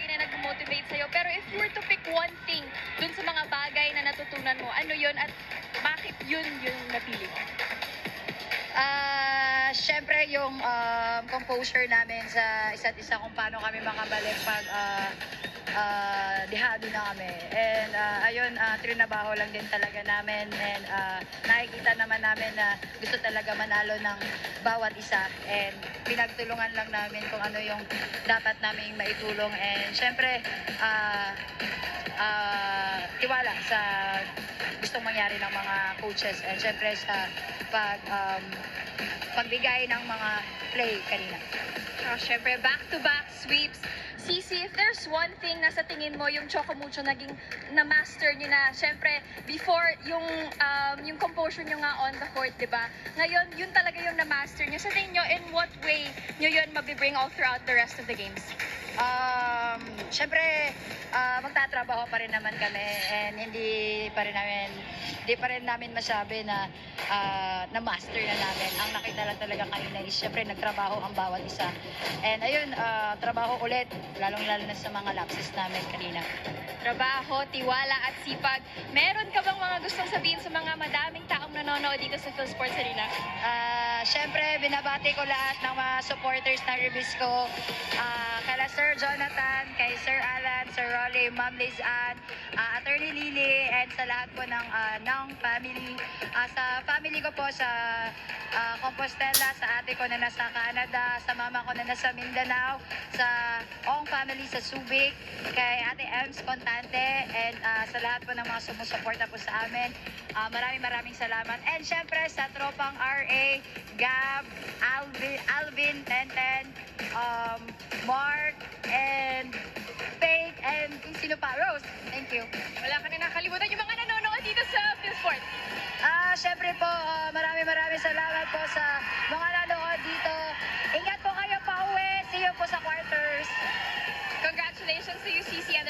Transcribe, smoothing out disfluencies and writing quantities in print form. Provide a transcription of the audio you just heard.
bagay na nag-motivate sa'yo. Pero if you were to pick one thing dun sa mga bagay na natutunan mo, ano yun at bakit yun yung napili mo? Siyempre yung composure namin sa isa't isa kung paano kami makabalik pag dihado na kami. And ayun, trinabaho lang din talaga namin and nakikita naman namin na gusto talaga manalo ng bawat isa. And pinagtulungan lang namin kung ano yung dapat namin maitulong. And siyempre, tiwala sa gustong mangyari ng mga coaches and syempre sa pagbigay ng mga play kanina. Syempre, back-to-back sweeps. Sisi, if there's one thing na sa tingin mo yung Choco Mucho naging na-master nyo na, syempre, before yung composure nyo nga on the court, di ba? Ngayon, yun talaga yung na-master nyo. Sa tingin nyo, in what way nyo yun mabibring all throughout the rest of the games? Siyempre, magtatrabaho pa rin naman kami and hindi pa rin namin masabi na na-master na namin. Ang nakita lang talaga kanina is siyempre nagtrabaho ang bawat isa. And ayun, trabaho ulit, lalong-lalo na sa mga lapses namin kanina. Trabaho, tiwala at sipag. Meron ka bang mga gustong sabihin sa mga madaming taong nanonood dito sa PhilSports Arena? Siyempre, binabati ko lahat ng mga supporters ng Ribisco. Kala Sir Jonathan, kay Sir Alan, Sir Rolly, Ma'am Lizanne, Attorney Lily, and sa lahat po ng family. Sa family ko po sa Compostela, sa ate ko na nasa Canada, sa mama ko na nasa Mindanao, sa Ong family sa Subic, kay Ate Ems Contante, and sa lahat po ng mga sumusuporta po sa amin. Maraming salamat. And syempre sa tropang RA, Gab, Alvin, Tenten, Mark, and Faith, and sino pa? Rose. Thank you. Wala ka na nakalimutan yung mga nanonood dito sa PhilSports. Syempre po, maraming salamat po sa mga nanood dito. Ingat po kayo pa uwi. See you po sa quarters. Congratulations to you, Sisi, and